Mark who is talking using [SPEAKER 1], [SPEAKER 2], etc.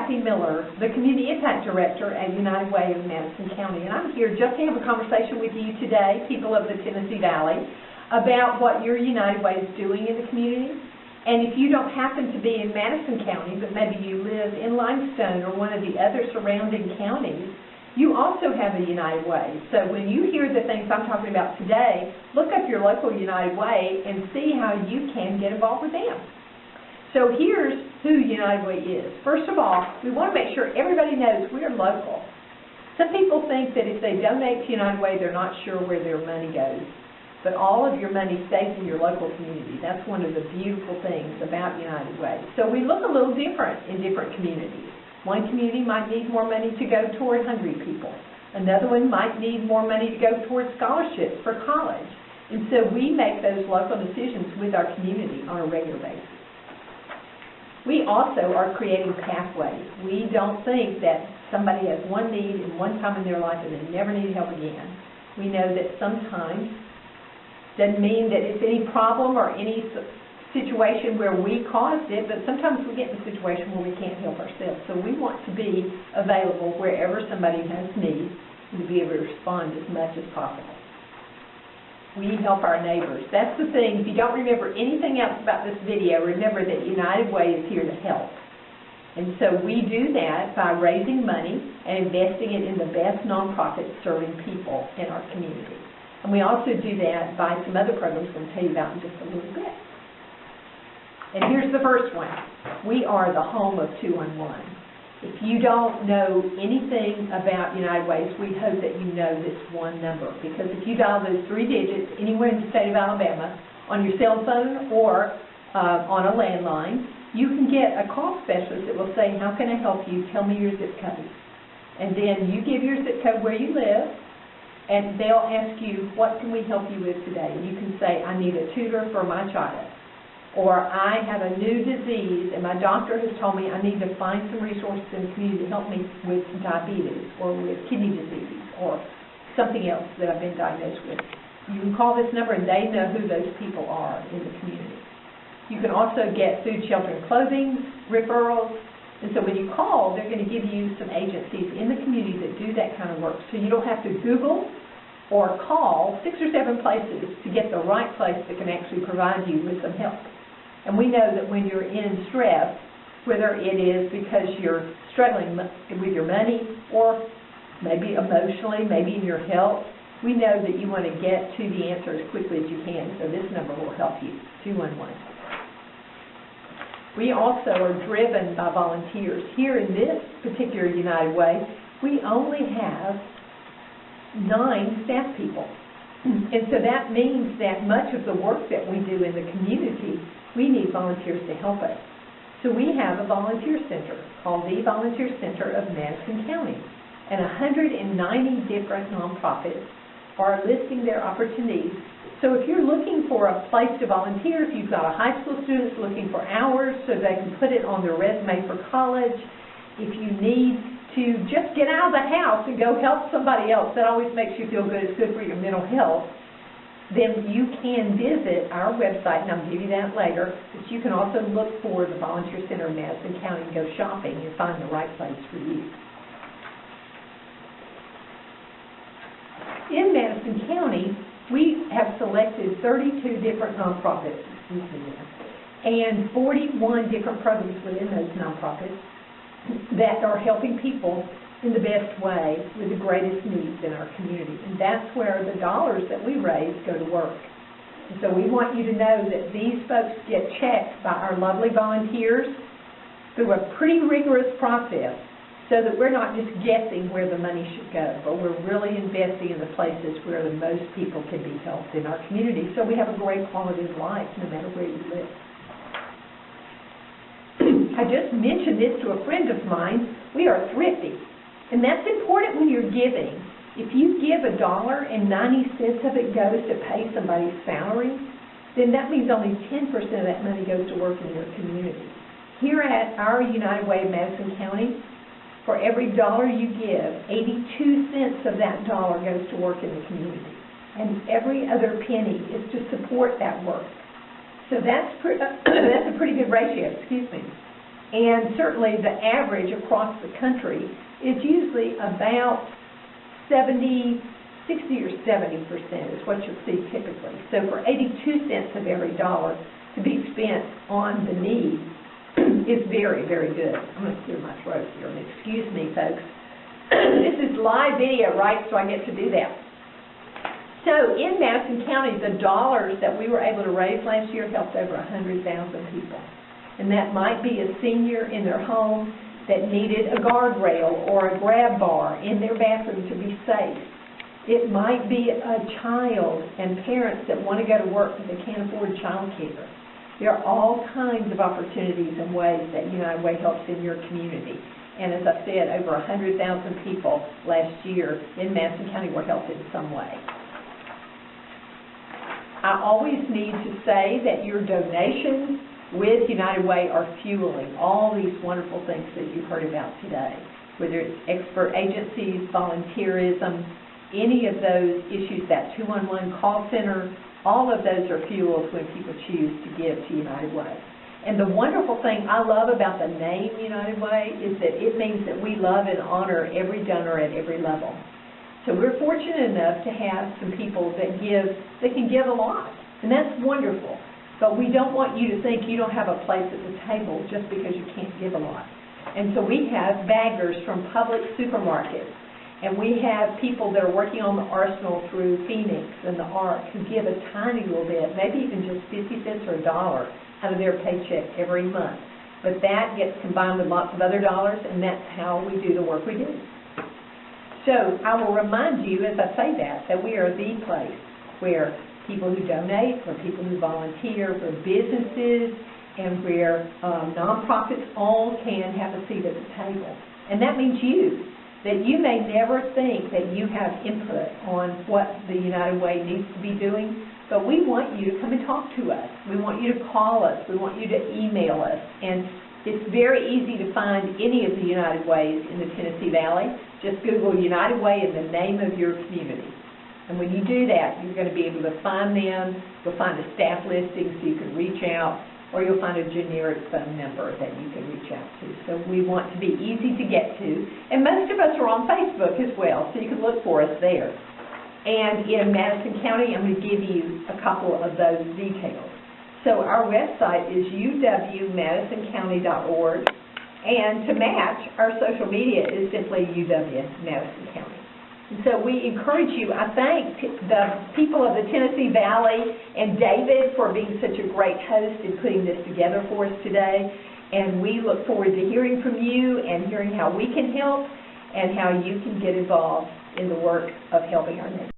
[SPEAKER 1] Cathy Miller, the Community Impact Director at United Way of Madison County, and I'm here just to have a conversation with you today, people of the Tennessee Valley, about what your United Way is doing in the community. And if you don't happen to be in Madison County, but maybe you live in Limestone or one of the other surrounding counties, you also have a United Way. So when you hear the things I'm talking about today, look up your local United Way and see how you can get involved with them. So here's who United Way is. First of all, we want to make sure everybody knows we're local. Some people think that if they donate to United Way, they're not sure where their money goes. But all of your money stays in your local community. That's one of the beautiful things about United Way. So we look a little different in different communities. One community might need more money to go toward hungry people. Another one might need more money to go toward scholarships for college. And so we make those local decisions with our community on a regular basis. We also are creating pathways. We don't think that somebody has one need in one time in their life and they never need help again. We know that sometimes doesn't mean that it's any problem or any situation where we caused it, but sometimes we get in a situation where we can't help ourselves. So we want to be available wherever somebody has need and to be able to respond as much as possible. We help our neighbors. That's the thing. If you don't remember anything else about this video, remember that United Way is here to help. And so we do that by raising money and investing it in the best nonprofits serving people in our community. And we also do that by some other programs we'll tell you about in just a little bit. And here's the first one. We are the home of 211. If you don't know anything about United Ways, we hope that you know this one number. Because if you dial those 3 digits anywhere in the state of Alabama, on your cell phone or on a landline, you can get a call specialist that will say, how can I help you? Tell me your zip code. And then you give your zip code where you live, and they'll ask you, what can we help you with today? And you can say, I need a tutor for my child. Or I have a new disease and my doctor has told me I need to find some resources in the community to help me with diabetes or with kidney disease or something else that I've been diagnosed with. You can call this number and they know who those people are in the community. You can also get food, shelter, and clothing referrals. And so when you call, they're going to give you some agencies in the community that do that kind of work. So you don't have to Google or call 6 or 7 places to get the right place that can actually provide you with some help. And we know that when you're in stress, whether it is because you're struggling with your money or maybe emotionally, maybe in your health, we know that you want to get to the answer as quickly as you can. So this number will help you, 211. We also are driven by volunteers. Here in this particular United Way, we only have 9 staff people. And so that means that much of the work that we do in the community, we need volunteers to help us. So we have a volunteer center called the Volunteer Center of Madison County. And 190 different nonprofits are listing their opportunities. So if you're looking for a place to volunteer, if you've got a high school student looking for hours so they can put it on their resume for college, if you need to just get out of the house and go help somebody else, that always makes you feel good, it's good for your mental health, then you can visit our website, and I'll give you that later, but you can also look for the Volunteer Center of Madison County and go shopping and find the right place for you. In Madison County, we have selected 32 different nonprofits, and 41 different programs within those nonprofits that are helping people in the best way with the greatest needs in our community. And that's where the dollars that we raise go to work. And so we want you to know that these folks get checked by our lovely volunteers through a pretty rigorous process so that we're not just guessing where the money should go, but we're really investing in the places where the most people can be helped in our community so we have a great quality of life no matter where you live. I just mentioned this to a friend of mine. We are thrifty. And that's important when you're giving. If you give $1.90 of it goes to pay somebody's salary, then that means only 10% of that money goes to work in your community. Here at our United Way of Madison County, for every dollar you give, 82 cents of that dollar goes to work in the community. And every other penny is to support that work. So that's a pretty good ratio, excuse me. And certainly the average across the country is usually about 60 or 70% is what you'll see typically. So for 82 cents of every dollar to be spent on the need is very, very good. I'm going to clear my throat here, and excuse me, folks. This is live video, right, so I get to do that. So in Madison County, the dollars that we were able to raise last year helped over 100,000 people. And that might be a senior in their home that needed a guardrail or a grab bar in their bathroom to be safe. It might be a child and parents that want to go to work but they can't afford child care. There are all kinds of opportunities and ways that United Way helps in your community. And as I said, over 100,000 people last year in Madison County were helped in some way. I always need to say that your donations with United Way are fueling all these wonderful things that you've heard about today, whether it's expert agencies, volunteerism, any of those issues, that 211 call center, all of those are fueled when people choose to give to United Way. And the wonderful thing I love about the name United Way is that it means that we love and honor every donor at every level. So we're fortunate enough to have some people that can give a lot, and that's wonderful. But we don't want you to think you don't have a place at the table just because you can't give a lot. And so we have baggers from public supermarkets, and we have people that are working on the arsenal through Phoenix and the ARC who give a tiny little bit, maybe even just 50 cents or $1 out of their paycheck every month. But that gets combined with lots of other dollars, and that's how we do the work we do. So I will remind you as I say that we are the place where people who donate, for people who volunteer, for businesses, and where nonprofits all can have a seat at the table. And that means that you may never think that you have input on what the United Way needs to be doing, but we want you to come and talk to us. We want you to call us. We want you to email us. And it's very easy to find any of the United Ways in the Tennessee Valley. Just Google United Way and the name of your community. And when you do that, you're going to be able to find them. You'll find a staff listing so you can reach out, or you'll find a generic phone number that you can reach out to. So we want to be easy to get to. And most of us are on Facebook as well, so you can look for us there. And in Madison County, I'm going to give you a couple of those details. So our website is uwmadisoncounty.org, and to match, our social media is simply UW-Madison County. And so we encourage you. I thank the people of the Tennessee Valley and David for being such a great host and putting this together for us today. And we look forward to hearing from you and hearing how we can help and how you can get involved in the work of helping our nation.